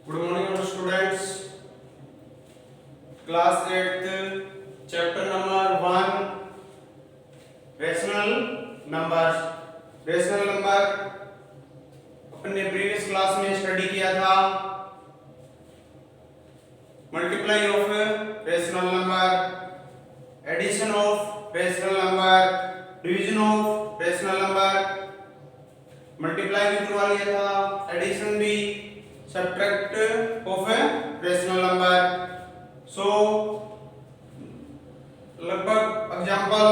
Good morning, our students. Class 8th, chapter number 1, rational numbers. Rational number अपन ने previous class में study किया था. Multiply of rational number, addition of rational number, division of rational number. Multiply भी करवा लिया था, addition भी, subtract of a rational number. So लगभग एग्जांपल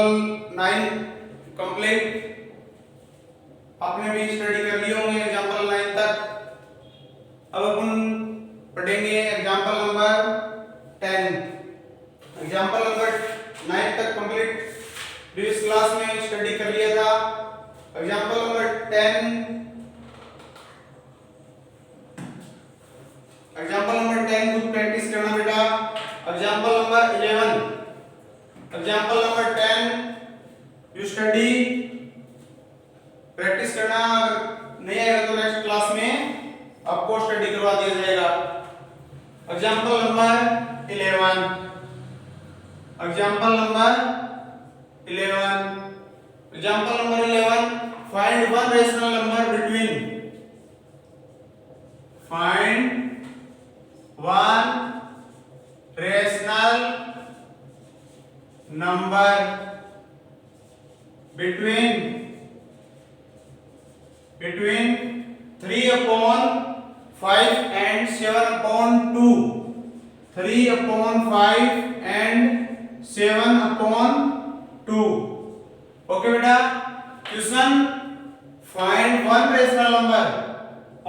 9 कंप्लीट आपने भी स्टडी कर लिए होंगे एग्जांपल 9 तक. अब अपन पढ़ेंगे एग्जांपल नंबर 10. एग्जांपल नंबर 9 तक कंप्लीट प्रीवियस क्लास में स्टडी कर लिया था. एग्जांपल नंबर 10, एग्जांपल नंबर 10 को प्रैक्टिस करना बेटा. Example number 11, example number 10 you study practice करना. नहीं आएगा तो नेक्स्ट क्लास में आपको स्टडी करवा दिया जाएगा. Example number 11, example number 11, example number 11, find one rational number between, find one rational number between 3/5 and 7/2. 3/5 and 7/2. Okay बेटा. Question, find one rational number,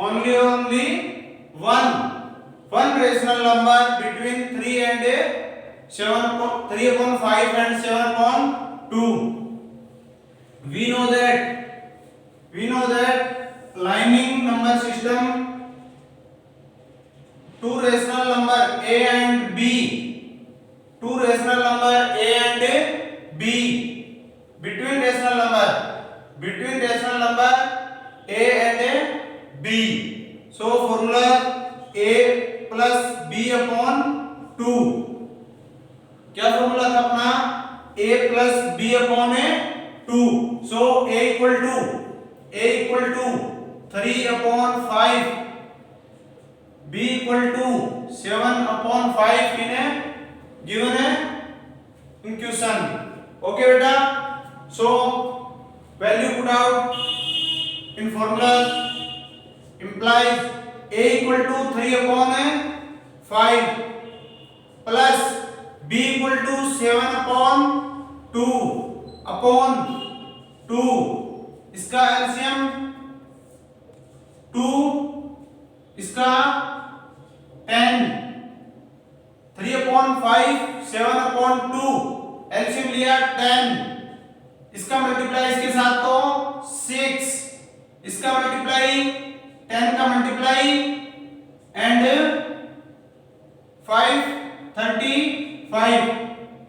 only one rational number between 3/5 and 7/2. We know that lining number system, two rational number a and b, two rational number a and b, between rational number a and b. So formula a plus b upon 2. क्या formula था अपना? a plus b upon 2. so a equal to 3/5, b equal to 7/5 in a given in question. okay beta. so value put out in formula implies a equal to 3/5 plus b equal to 7/2 upon 2. इसका LCM 2, इसका 10. 3/5 7/2 LCM लिया 10. इसका multiply इसके साथ तो 6. इसका multiply 10 का multiply and 5 35.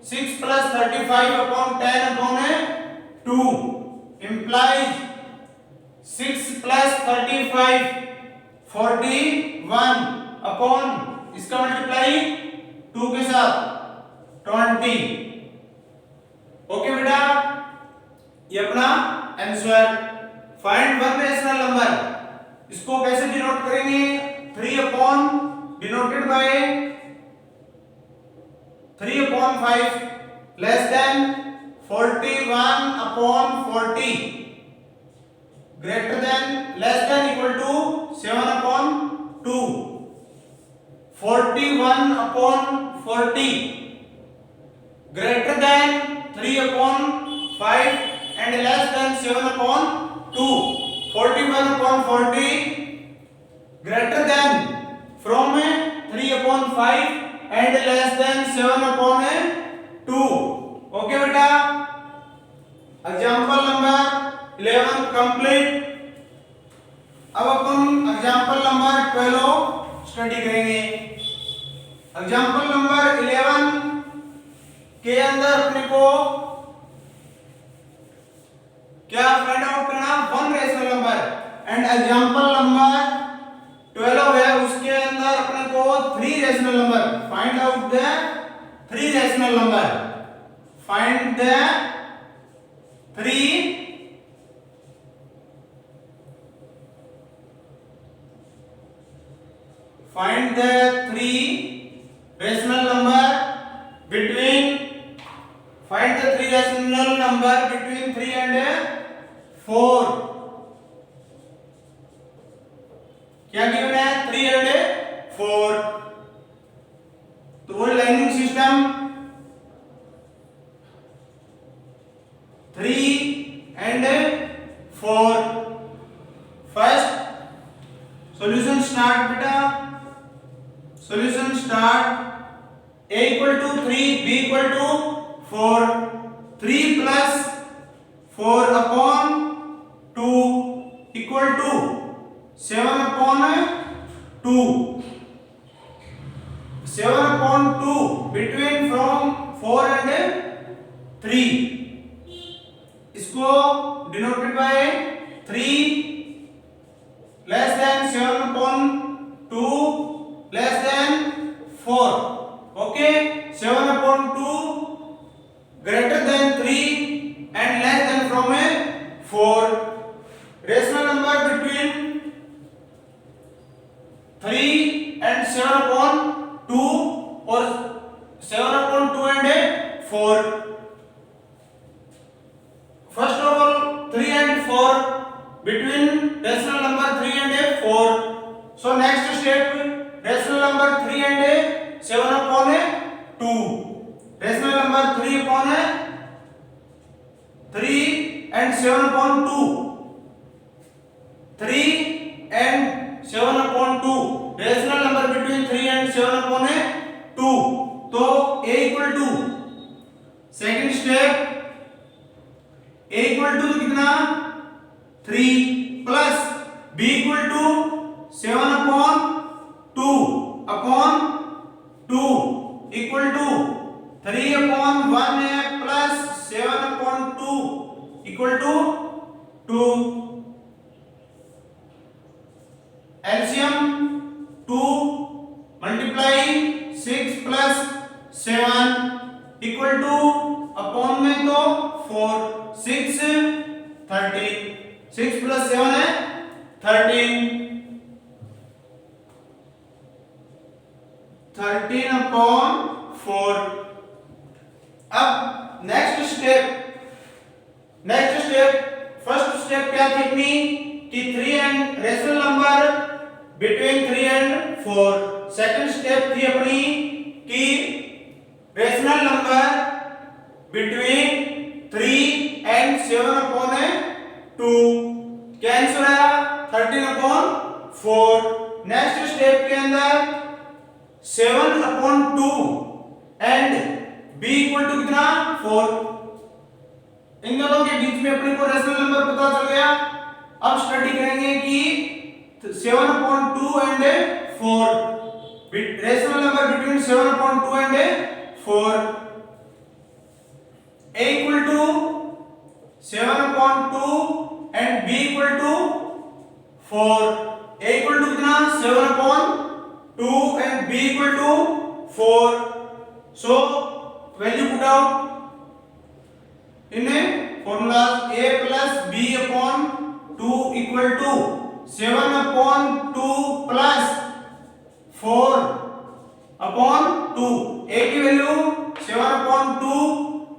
6 plus 35 upon 10 upon 2 implies 6 plus 35 41 upon इसका मल्टीप्लाई 2 के साथ 20. ओके बेटा, ये अपना answer. Find one rational number, इसको कैसे डिनोट करेंगे? 3 denoted by 3/5 less than 41/40 greater than less than equal to 7/2. 41/40 greater than 3/5 and less than 7/2. 41/40 greater than from 3/5 and less than 7/2. okay बेटा. Example number 11 complete. अब अपन example number 12 study करेंगे. Example number 11 के अंदर अपने को क्या find out करना? One rational number. And example number 12 है, उसके अंदर find the three rational number between 3 and 4. क्या गिवन है 3 and 4. तो वो lining system 3 and 4. First solution start बेटा. Solution start. a equal to 3, b equal to 4. 3 plus 4 upon 2 equal to 7 upon 2. 7 upon 2 between from 4 and 3. इसको denoted by 3 less than 7 upon 2 less than 4. Okay, 7 upon 2 greater than 3 and less than from 4. Rational number between 3 and 7 upon 2 or 7 upon 2 and 4. First of all 3 and 4 between rational number 3 and 4. So next step rational number 3 and 7 upon 2. Rational number 3 upon 3 and 7 upon 2. 3 and 7 upon 2. Rational number between 3 and 7 upon 2. तो a equal to second step a equal to कितना 3 plus b equal to 7 upon 2 upon 2 equal to 3 upon 1 है plus 7 upon 2 equal to 2. LCM 2 multiply 6 plus 7 equal to upon में तो 4. 6 13. 6 plus 7 है 13. 13 upon 4. अब next step first step क्या थी अपनी कि 3 and rational number between 3 and 4. Second step थी अपनी कि rational number between 3 and 7 upon 2. क्या आंसर आया 13 upon 4. नेक्स्ट स्टेप के अंदर 7 upon 2 and b equal to कितना 4. इन दोनों के बीच में अपने को रेशनल नंबर पता चल गया. अब स्टडी करेंगे कि 7 upon 2 and 4. Rational number between 7 upon 2 and 4. a equal to 7 upon 2 and b equal to 4. a equal to कितना 7 upon 2 and b equal to 4. So value put out in a formulas. a plus b upon 2 equal to 7 upon 2 plus 4 upon 2. a की value 7 upon 2,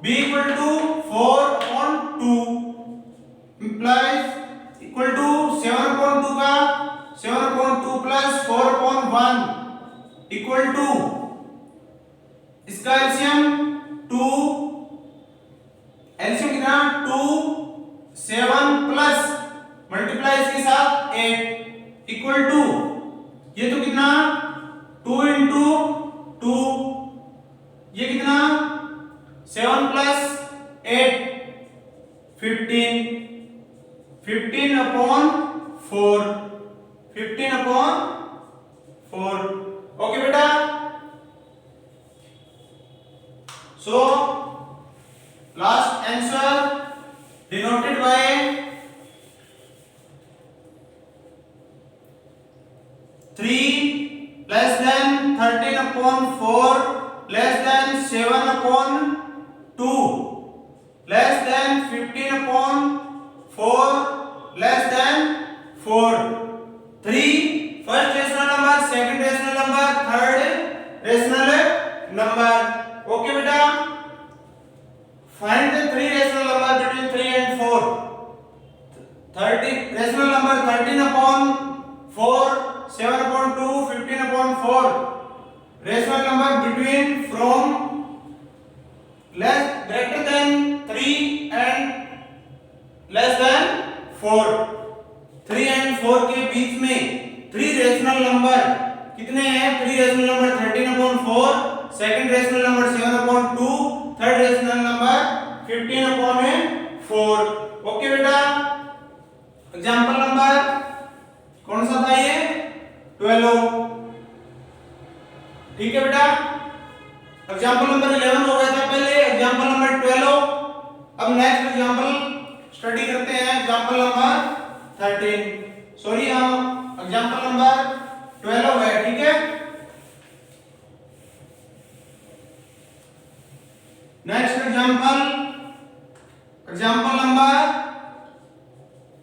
b equal to 4 upon 2 implies equal to 7 upon 2 का 7 upon 2 plus 4 upon 1 equal to इसका LCM 2. LCM कितना 2 7 plus multiply इसके साथ 8 equal to ये तो कितना 2 into 2. ये कितना 7 plus 8 15. 15 upon 4. 15 upon 4. ओके बेटा. So last answer denoted by 3 less than 13 upon 4 less than 7 upon 2 less than 15 upon 4 less than 4. 3 first rational number, second rational rational number 13 upon 4, 7 upon 2, 15 upon 4. Rational number between from less greater than 3 and less than 4. 3 and 4 के बीच में 3 rational number कितने हैं? 3 rational number 13 upon 4, second rational number 7 upon 2, third rational number 15 upon 4. Okay बेटा, example number कौन सा था ये? 12. ठीक है बेटा, एग्जांपल नंबर 11 हो गया था पहले, एग्जांपल नंबर 12. अब नेक्स्ट एग्जांपल स्टडी करते हैं, एग्जांपल नंबर 13. सॉरी हम एग्जांपल नंबर 12 है. ठीक है, next example number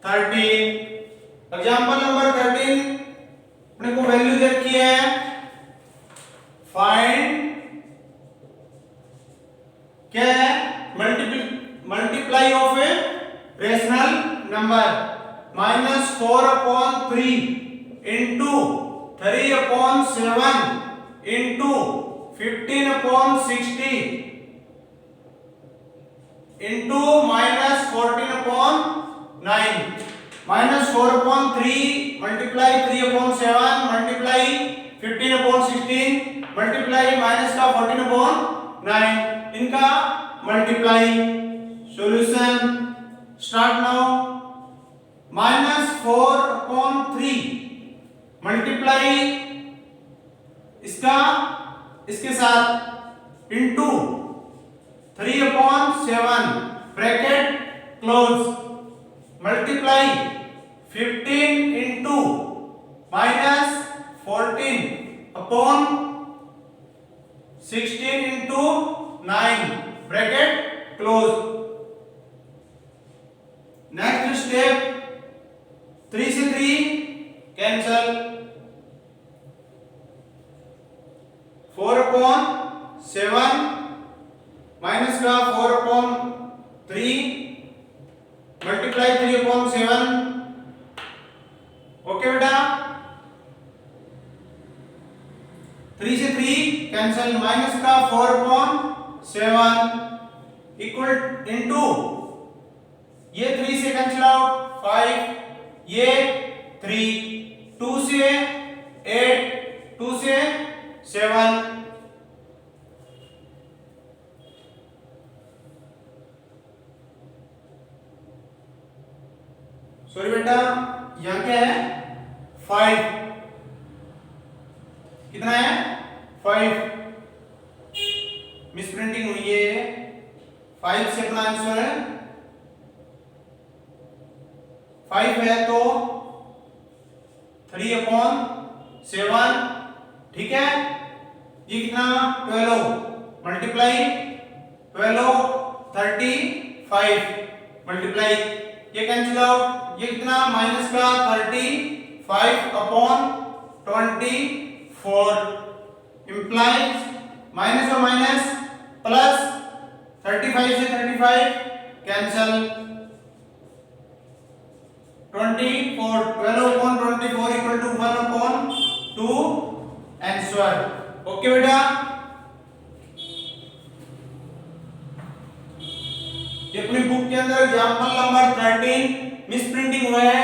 13. Example number 13 अपने को वैल्यू दे रखी है. फाइंड क्या है? Multiply of a rational number. -4 upon 3 into 3 upon 7 into 15 upon 60 into -14 upon 9. -4 upon 3 multiply 3 upon 7 multiply 15 upon 16 multiply minus का 14 upon 9. इनका multiply. Solution start now. -4 upon 3 multiply इसका इसके साथ into 3 upon 7 bracket close multiply 15 into -14 upon 16 into 9 bracket close. Next step 3 से 3 cancel. 4 upon 7 minus का 4 upon 3 multiply 3 upon 7. Okay बेटा, 3 से 3 cancel. Minus का 4 upon 7 इक्वल इनटू ये 3 से कैंसिल आउट 5, ये 3, 2 से 8, 2 से 7. सॉरी बेटा, यहां क्या है? 5. कितना है? 5. मिस प्रिंटिंग हुई है. 5 से अपना आंसर है 5 है तो 3 upon 7. ठीक है, ये कितना? 12 मल्टीप्लाई 12 35 मल्टीप्लाई ये कैंसिल आउट. ये कितना? माइनस का 35 upon 24 implies माइनस और माइनस प्लस 35 से 35 cancel. 24 12 upon 24 equal to 1 upon 2 answer. Okay बेटा, ये अपनी बुक के अंदर एग्जांपल नंबर 13 मिस प्रिंटिंग हुआ है.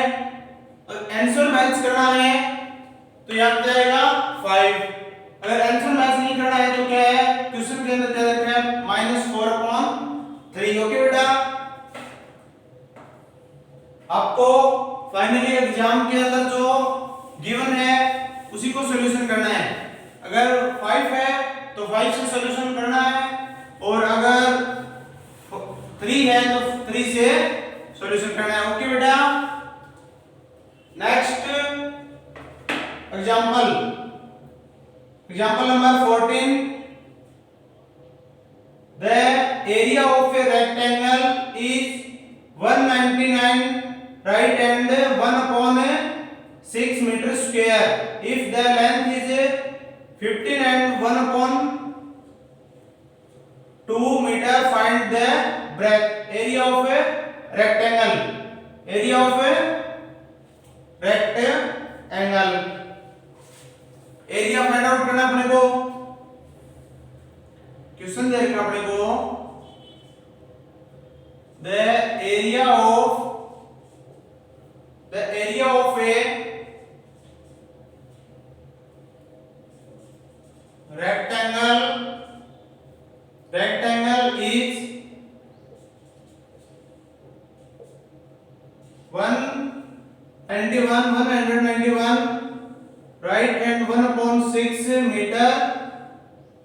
आंसर मैच करना है तो याद जाएगा 5. अगर आंसर मैच नहीं करना है तो क्या है? क्वेश्चन के अंदर दे रखा है -4 upon 3. ओके बेटा, आपको फाइनली एग्जाम के अंदर जो गिवन है उसी को सॉल्यूशन करना है. अगर 5 है तो 5 से सॉल्यूशन करना है, और अगर 3 है तो 3 से सॉल्यूशन करना है. ओके बेटा, next example number 14. The area of a rectangle is 199 right and 1 upon 6 meter square. If the length is 15 and 1 upon 2 meter, find the breadth. Area of a rectangle. Area of a area of a rectangle is 191 right and 1/6 meter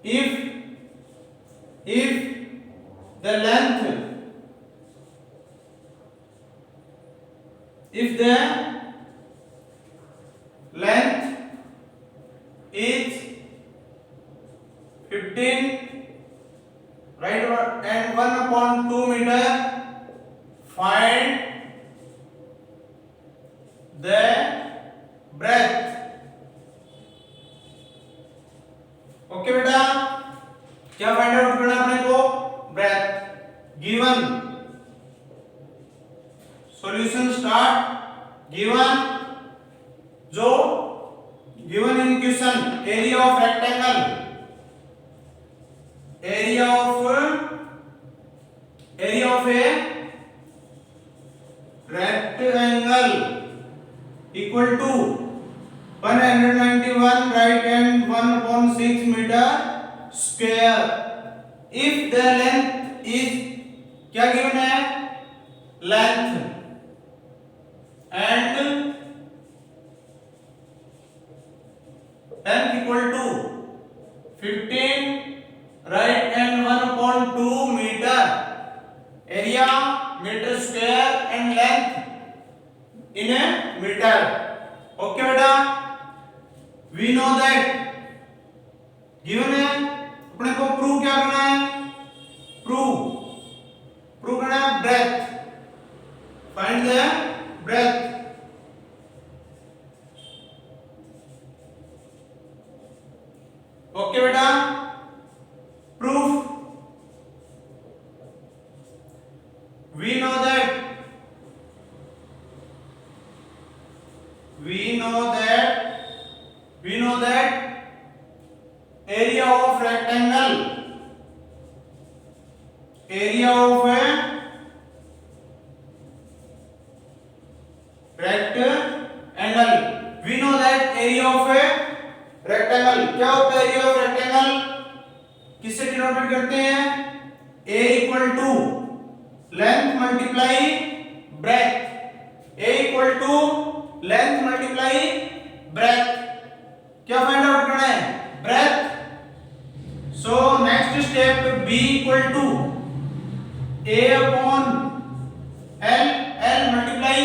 if the length is 15 right and 1/2 meter, find the breadth. Okay बेटा, क्या find out करना अपने को? Breadth. Given solution start. Given जो given in question area of rectangle area of a rectangle equal to 191 right and 1/6 meter square if the length is क्या given है? length and length equal to 15 right and 1/2 meter, area meter square and length in a meter. Okay बेटा, we know that given है, अपने को prove क्या करना है? Prove करना है breadth. Find the breadth. Okay बेटा, proof. We know that area of rectangle area of a rectangle we know that area of a rectangle क्या होता है? area of rectangle किससे डिनोट करते हैं? a equal to length multiply breadth. a equal to length multiply breadth. क्या find out करना है? breadth. So next step, b equal to a upon l multiply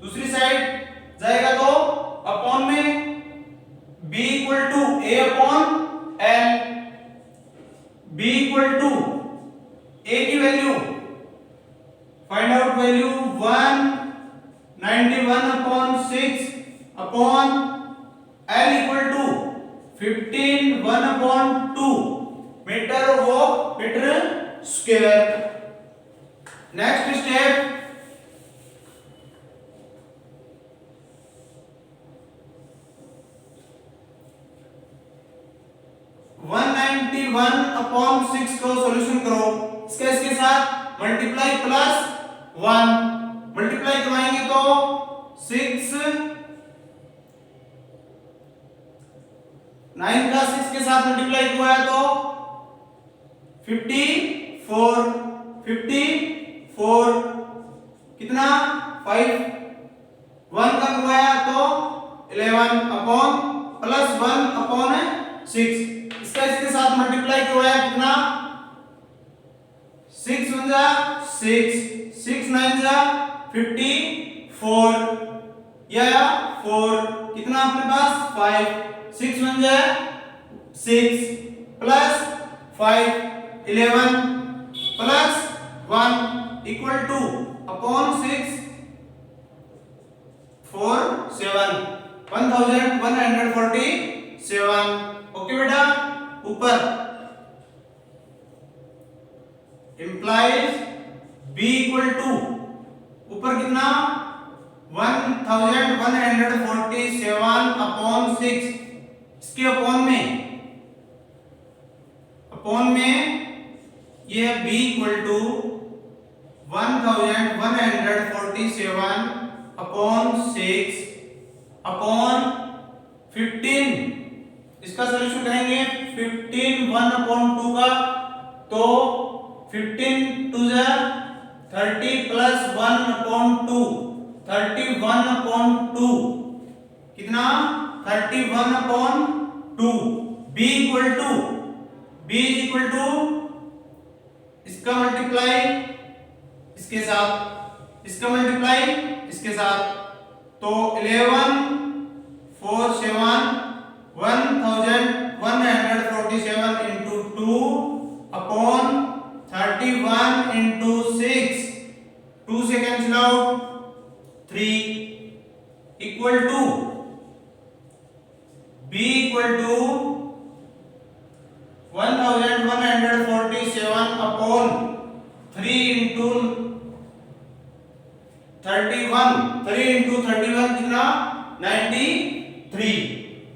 दूसरी साइड जाएगा तो अपॉन में b equal to a upon l. b equal to a की value find out value 191/6 upon l equal to 15 1/2 meter वो meter square. Next step, one upon 6 को solution करो. इसके साथ मल्टीप्लाई प्लस 1 मल्टीप्लाई करवाएंगे तो 6 9 का 6 के साथ मल्टीप्लाई हुआ है तो 54 कितना 5 1 का हुआ है तो 11 अपॉन प्लस 1 अपॉन 6. इसके साथ मल्टीप्लाई किया है कितना 6 1 जा 6 6 9 जा 54 या 4 कितना अपने पास 5 6 1 जा 6 plus 5 11 plus 1 equal two upon 6 4 7 1147. Okay बेटा, ऊपर implies b equal to ऊपर कितना 1147/6 इसके अपॉन में ये b equal to 1147 upon 6 upon 15। इसका सॉल्यूशन करेंगे 15 1 अपॉन 2 का, तो 15 2 जा 30 प्लस 1 अपॉन 2 31 अपॉन 2 कितना 31 अपॉन 2। b इक्वल टू इसका मल्टीप्लाई इसके साथ, इसका मल्टीप्लाई इसके साथ, तो 11 4 7 1147 into 2 upon 31 into 6, 2 से cancel out 3 equal to b equal to 1147 upon 3 into 31, 3 into 31 कितना 93।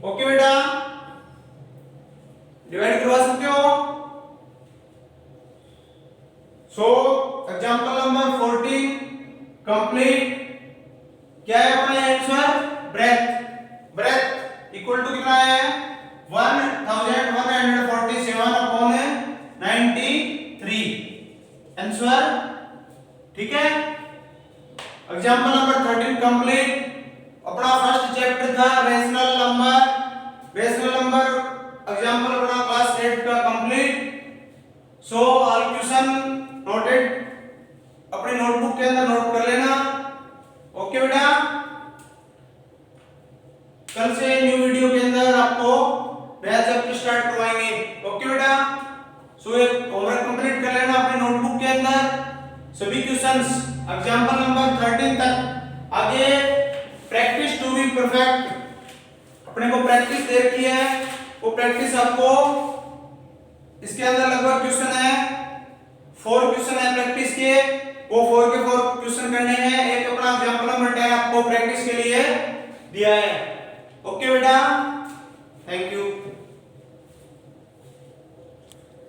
ओके बेटा, डिवाइड करवा सकते हो। So example number 14 complete. क्या है अपना आंसर? ब्रेथ इक्वल टू कितना है 1147 अपॉन 93 आंसर। ठीक है, एग्जांपल नंबर 13 कंप्लीट। अपना फर्स्ट चैप्टर था रेशनल नंबर एग्जांपल अपना क्लास 8 का complete. So all question noted अपने नोटबुक के अंदर नोट कर लेना। ओके बेटा, कल से न्यू वीडियो के अंदर आपको नया चैप्टर स्टार्ट करवाएंगे। ओके बेटा, सो एक होमवर्क कंप्लीट कर लेना अपने नोटबुक के अंदर सभी क्वेश्चंस एग्जांपल नंबर 13 तक। आगे प्रैक्टिस टू बी परफेक्ट अपने को प्रैक्टिस दे रखी है, वो प्रैक्टिस आपको इसके अंदर लगभग क्वेश्चन है 4 क्वेश्चन है प्रैक्टिस के, वो 4 के 4 क्वेश्चन करने हैं। एक अपना एग्जांपल नंबर 10 आपको प्रैक्टिस के लिए दिया है। ओके बेटा।